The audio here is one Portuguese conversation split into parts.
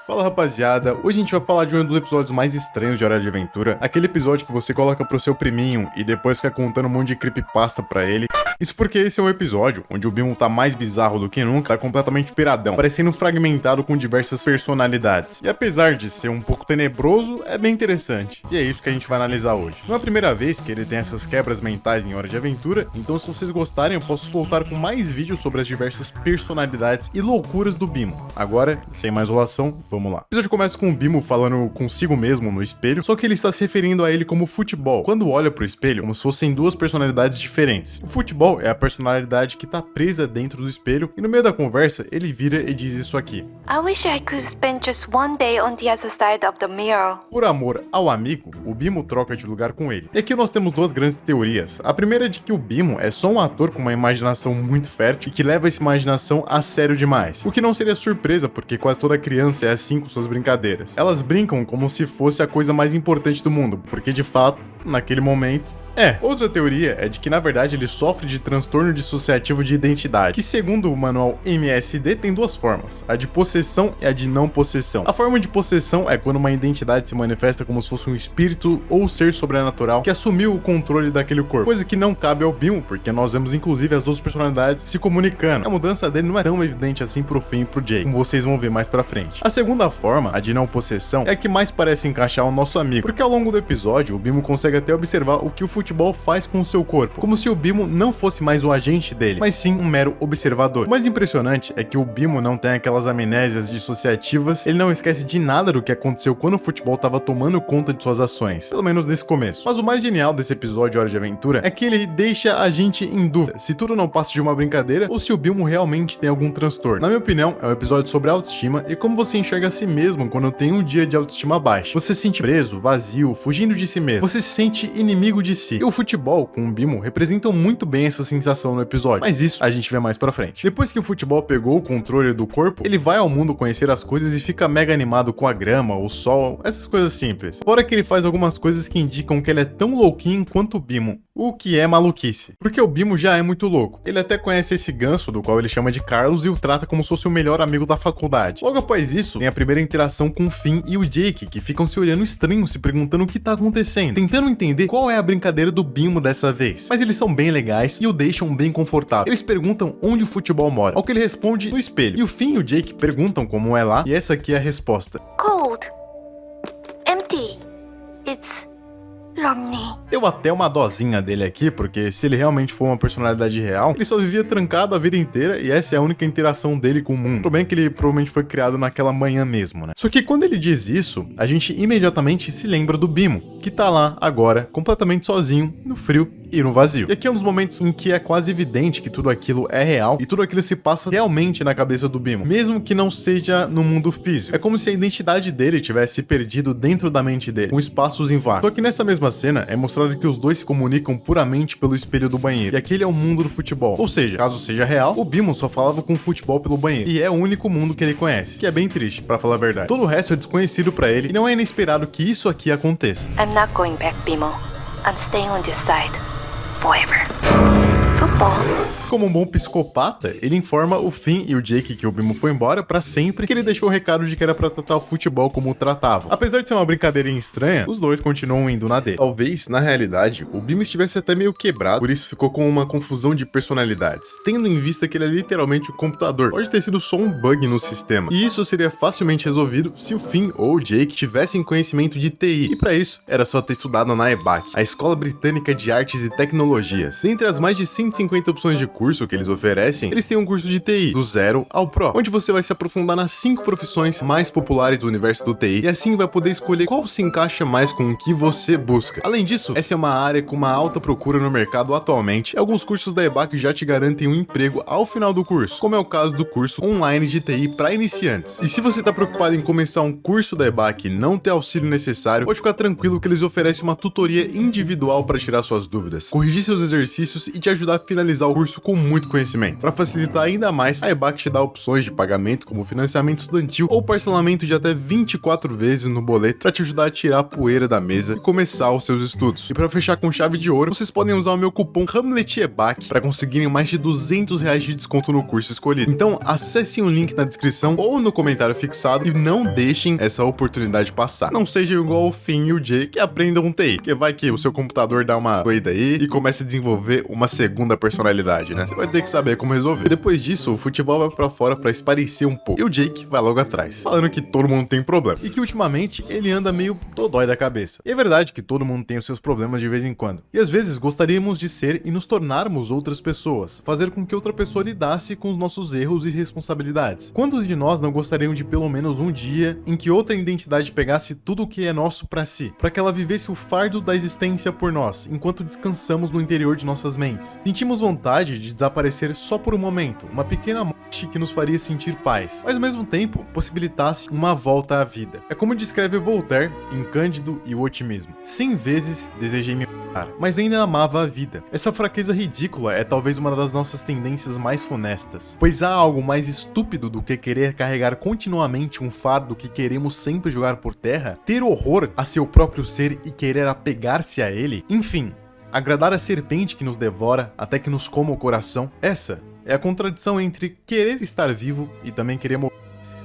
Fala rapaziada, hoje a gente vai falar de um dos episódios mais estranhos de Hora de Aventura, aquele episódio que você coloca pro seu priminho e depois fica contando um monte de creepypasta pra ele. Isso porque esse é um episódio onde o Bimo tá mais bizarro do que nunca, tá completamente piradão, parecendo fragmentado com diversas personalidades. E apesar de ser um pouco tenebroso, é bem interessante. E é isso que a gente vai analisar hoje. Não é a primeira vez que ele tem essas quebras mentais em Hora de Aventura, então se vocês gostarem eu posso voltar com mais vídeos sobre as diversas personalidades e loucuras do Bimo. Agora, sem mais enrolação, vamos lá. O episódio começa com o Bimo falando consigo mesmo no espelho, só que ele está se referindo a ele como futebol, quando olha pro espelho como se fossem duas personalidades diferentes. O futebol é a personalidade que tá presa dentro do espelho, e no meio da conversa ele vira e diz isso aqui: I wish I could spend just one day on the other side of the mirror. Por amor ao amigo, o Bimo troca de lugar com ele. E aqui nós temos duas grandes teorias. A primeira é de que o Bimo é só um ator com uma imaginação muito fértil e que leva essa imaginação a sério demais. O que não seria surpresa, porque quase toda criança é assim com suas brincadeiras. Elas brincam como se fosse a coisa mais importante do mundo, porque de fato, naquele momento, outra teoria é de que na verdade ele sofre de transtorno dissociativo de identidade, que segundo o manual MSD tem duas formas, a de possessão e a de não possessão. A forma de possessão é quando uma identidade se manifesta como se fosse um espírito ou ser sobrenatural que assumiu o controle daquele corpo, coisa que não cabe ao Bimo, porque nós vemos inclusive as duas personalidades se comunicando. A mudança dele não é tão evidente assim pro Finn e pro Jake, como vocês vão ver mais pra frente. A segunda forma, a de não possessão, é a que mais parece encaixar o nosso amigo, porque ao longo do episódio o Bimo consegue até observar o que o futebol faz com o seu corpo, como se o Bimo não fosse mais o agente dele, mas sim um mero observador. O mais impressionante é que o Bimo não tem aquelas amnésias dissociativas, ele não esquece de nada do que aconteceu quando o futebol estava tomando conta de suas ações, pelo menos nesse começo. Mas o mais genial desse episódio de Hora de Aventura é que ele deixa a gente em dúvida se tudo não passa de uma brincadeira ou se o Bimo realmente tem algum transtorno. Na minha opinião, é um episódio sobre autoestima e como você enxerga a si mesmo quando tem um dia de autoestima baixa. Você se sente preso, vazio, fugindo de si mesmo. Você se sente inimigo de si. E o futebol com o Bimo representam muito bem essa sensação no episódio, mas isso a gente vê mais pra frente. Depois que o futebol pegou o controle do corpo, ele vai ao mundo conhecer as coisas e fica mega animado com a grama, o sol, essas coisas simples. Fora que ele faz algumas coisas que indicam que ele é tão louquinho quanto o Bimo, o que é maluquice, porque o Bimo já é muito louco. Ele até conhece esse ganso, do qual ele chama de Carlos, e o trata como se fosse o melhor amigo da faculdade. Logo após isso, tem a primeira interação com o Finn e o Jake, que ficam se olhando estranhos, se perguntando o que tá acontecendo, tentando entender qual é a brincadeira do Bimo dessa vez. Mas eles são bem legais e o deixam bem confortável. Eles perguntam onde o futebol mora, ao que ele responde no espelho. E o Finn e o Jake perguntam como é lá, e essa aqui é a resposta: Cold. Empty. It's lonely. Deu até uma dosinha dele aqui, porque se ele realmente for uma personalidade real, ele só vivia trancado a vida inteira e essa é a única interação dele com o mundo. Tudo bem que ele provavelmente foi criado naquela manhã mesmo, né? Só que quando ele diz isso, a gente imediatamente se lembra do Bimo, que tá lá agora, completamente sozinho, no frio e no vazio. E aqui é um dos momentos em que é quase evidente que tudo aquilo é real e tudo aquilo se passa realmente na cabeça do Bimo, mesmo que não seja no mundo físico. É como se a identidade dele tivesse perdido dentro da mente dele, com espaços em vácuo. Só que nessa mesma cena é mostrado que os dois se comunicam puramente pelo espelho do banheiro, e aquele é o mundo do futebol. Ou seja, caso seja real, o Bimo só falava com o futebol pelo banheiro, e é o único mundo que ele conhece, que é bem triste, pra falar a verdade. Todo o resto é desconhecido pra ele, e não é inesperado que isso aqui aconteça. I'm not going back, Bimo. I'm staying on this side. Forever. Football. Como um bom psicopata, ele informa o Finn e o Jake que o Bimo foi embora pra sempre, que ele deixou o recado de que era pra tratar o futebol como o tratavam. Apesar de ser uma brincadeirinha estranha, os dois continuam indo na dele. Talvez, na realidade, o Bimo estivesse até meio quebrado, por isso ficou com uma confusão de personalidades, tendo em vista que ele é literalmente um computador. Pode ter sido só um bug no sistema, e isso seria facilmente resolvido se o Finn ou o Jake tivessem conhecimento de TI, e pra isso, era só ter estudado na EBAC, a Escola Britânica de Artes e Tecnologias. Dentre as mais de 150 opções de curso que eles oferecem, eles têm um curso de TI, do zero ao Pro, onde você vai se aprofundar nas 5 profissões mais populares do universo do TI, e assim vai poder escolher qual se encaixa mais com o que você busca. Além disso, essa é uma área com uma alta procura no mercado atualmente, e alguns cursos da EBAC já te garantem um emprego ao final do curso, como é o caso do curso online de TI para iniciantes. E se você está preocupado em começar um curso da EBAC e não ter auxílio necessário, pode ficar tranquilo que eles oferecem uma tutoria individual para tirar suas dúvidas, corrigir seus exercícios e te ajudar a finalizar o curso com muito conhecimento. Para facilitar ainda mais, a EBAC te dá opções de pagamento como financiamento estudantil ou parcelamento de até 24 vezes no boleto para te ajudar a tirar a poeira da mesa e começar os seus estudos. E para fechar com chave de ouro, vocês podem usar o meu cupom HamletEBAC para conseguirem mais de R$200 de desconto no curso escolhido. Então acessem o link na descrição ou no comentário fixado e não deixem essa oportunidade passar. Não sejam igual o Finn e o Jay que aprendam TI, porque vai que o seu computador dá uma doida aí e comece a desenvolver uma segunda personalidade, né? Você vai ter que saber como resolver. Depois disso, o futebol vai pra fora pra esparecer um pouco. E o Jake vai logo atrás, falando que todo mundo tem problema. E que ultimamente ele anda meio dodói da cabeça. E é verdade que todo mundo tem os seus problemas de vez em quando. E às vezes gostaríamos de ser e nos tornarmos outras pessoas. Fazer com que outra pessoa lidasse com os nossos erros e responsabilidades. Quantos de nós não gostariam de pelo menos um dia em que outra identidade pegasse tudo o que é nosso pra si? Pra que ela vivesse o fardo da existência por nós, enquanto descansamos no interior de nossas mentes. Sentimos vontade de desaparecer só por um momento, uma pequena morte que nos faria sentir paz, mas ao mesmo tempo possibilitasse uma volta à vida. É como descreve Voltaire em Cândido e o Otimismo. 100 vezes desejei me matar, mas ainda amava a vida. Essa fraqueza ridícula é talvez uma das nossas tendências mais funestas, pois há algo mais estúpido do que querer carregar continuamente um fardo que queremos sempre jogar por terra, ter horror a seu próprio ser e querer apegar-se a ele, enfim, agradar a serpente que nos devora até que nos coma o coração. Essa é a contradição entre querer estar vivo e também querer morrer,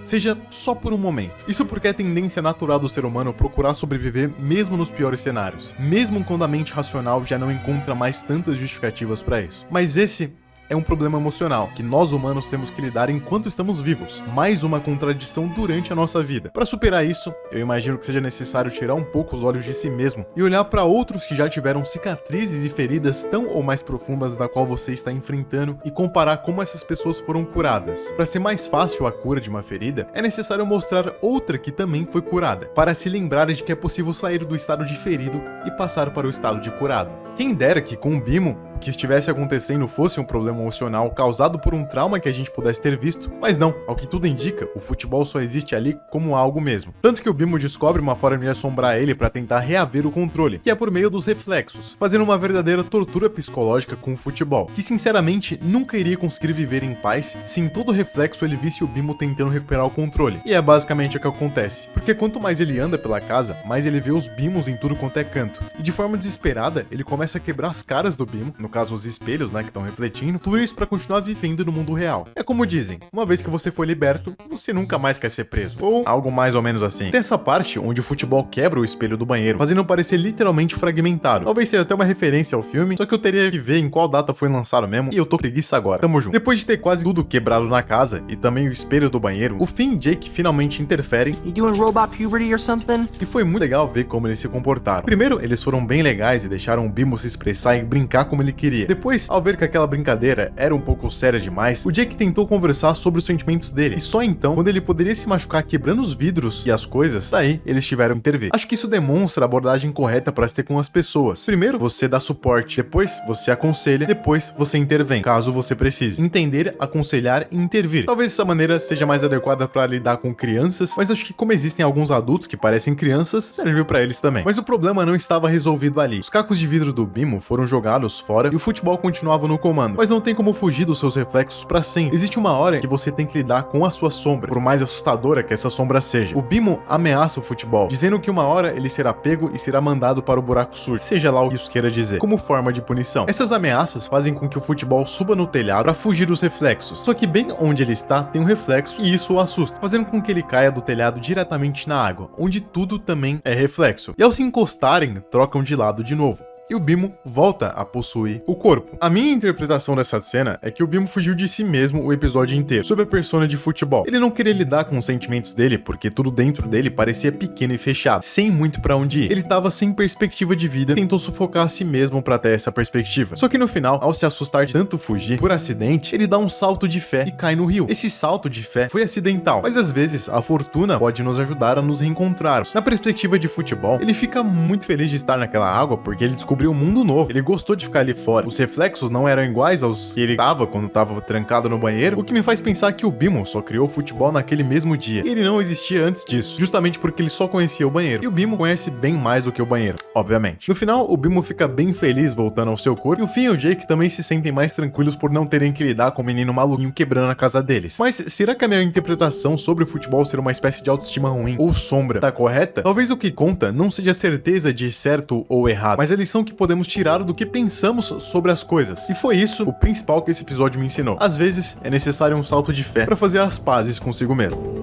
seja só por um momento. Isso porque é tendência natural do ser humano procurar sobreviver mesmo nos piores cenários, mesmo quando a mente racional já não encontra mais tantas justificativas para isso. Mas esse é um problema emocional que nós humanos temos que lidar enquanto estamos vivos, mais uma contradição durante a nossa vida. Para superar isso, eu imagino que seja necessário tirar um pouco os olhos de si mesmo e olhar para outros que já tiveram cicatrizes e feridas tão ou mais profundas da qual você está enfrentando e comparar como essas pessoas foram curadas. Para ser mais fácil a cura de uma ferida, é necessário mostrar outra que também foi curada, para se lembrar de que é possível sair do estado de ferido e passar para o estado de curado. Quem dera que com o Bimo, o que estivesse acontecendo fosse um problema emocional causado por um trauma que a gente pudesse ter visto, mas não, ao que tudo indica, o futebol só existe ali como algo mesmo. Tanto que o Bimo descobre uma forma de assombrar ele para tentar reaver o controle, que é por meio dos reflexos, fazendo uma verdadeira tortura psicológica com o futebol, que sinceramente nunca iria conseguir viver em paz se em todo reflexo ele visse o Bimo tentando recuperar o controle. E é basicamente o que acontece, porque quanto mais ele anda pela casa, mais ele vê os Bimos em tudo quanto é canto, e de forma desesperada ele começa a quebrar as caras do Bimo, no caso os espelhos, né, que estão refletindo, tudo isso para continuar vivendo no mundo real. É como dizem, uma vez que você foi liberto, você nunca mais quer ser preso, ou algo mais ou menos assim. Tem essa parte onde o futebol quebra o espelho do banheiro, fazendo parecer literalmente fragmentado. Talvez seja até uma referência ao filme, só que eu teria que ver em qual data foi lançado mesmo, e eu tô com preguiça agora. Tamo junto. Depois de ter quase tudo quebrado na casa, e também o espelho do banheiro, o Finn e Jake finalmente interferem. You doing robot puberty or something? E foi muito legal ver como eles se comportaram. Primeiro, eles foram bem legais e deixaram o Bimo se expressar e brincar como ele queria. Depois, ao ver que aquela brincadeira era um pouco séria demais, o Jake tentou conversar sobre os sentimentos dele. E só então, quando ele poderia se machucar quebrando os vidros e as coisas, daí eles tiveram que intervir. Acho que isso demonstra a abordagem correta para se ter com as pessoas. Primeiro, você dá suporte, depois você aconselha, depois você intervém, caso você precise. Entender, aconselhar e intervir. Talvez essa maneira seja mais adequada para lidar com crianças, mas acho que como existem alguns adultos que parecem crianças, serviu para eles também. Mas o problema não estava resolvido ali. Os cacos de vidro do Bimo foram jogados fora e o futebol continuava no comando, mas não tem como fugir dos seus reflexos para sempre. Existe uma hora que você tem que lidar com a sua sombra, por mais assustadora que essa sombra seja. O Bimo ameaça o futebol, dizendo que uma hora ele será pego e será mandado para o buraco sujo, seja lá o que isso queira dizer, como forma de punição. Essas ameaças fazem com que o futebol suba no telhado para fugir dos reflexos, só que bem onde ele está tem um reflexo e isso o assusta, fazendo com que ele caia do telhado diretamente na água, onde tudo também é reflexo. E ao se encostarem, trocam de lado de novo. E o Bimo volta a possuir o corpo. A minha interpretação dessa cena é que o Bimo fugiu de si mesmo o episódio inteiro, sob a persona de futebol. Ele não queria lidar com os sentimentos dele, porque tudo dentro dele parecia pequeno e fechado, sem muito pra onde ir. Ele tava sem perspectiva de vida e tentou sufocar a si mesmo pra ter essa perspectiva. Só que no final, ao se assustar de tanto fugir, por acidente, ele dá um salto de fé e cai no rio. Esse salto de fé foi acidental, mas às vezes a fortuna pode nos ajudar a nos reencontrarmos. Na perspectiva de futebol, ele fica muito feliz de estar naquela água, porque ele descobriu descobriu um mundo novo. Ele gostou de ficar ali fora. Os reflexos não eram iguais aos que ele tava quando tava trancado no banheiro, o que me faz pensar que o Bimo só criou o futebol naquele mesmo dia. E ele não existia antes disso, justamente porque ele só conhecia o banheiro. E o Bimo conhece bem mais do que o banheiro, obviamente. No final, o Bimo fica bem feliz voltando ao seu corpo, e o Finn e o Jake também se sentem mais tranquilos por não terem que lidar com o menino maluquinho quebrando a casa deles. Mas será que a minha interpretação sobre o futebol ser uma espécie de autoestima ruim ou sombra tá correta? Talvez o que conta não seja a certeza de certo ou errado, mas a lição que podemos tirar do que pensamos sobre as coisas. E foi isso o principal que esse episódio me ensinou. Às vezes é necessário um salto de fé para fazer as pazes consigo mesmo.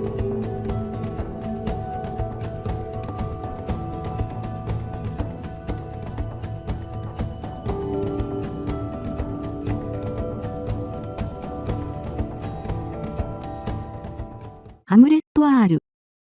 Hamlet R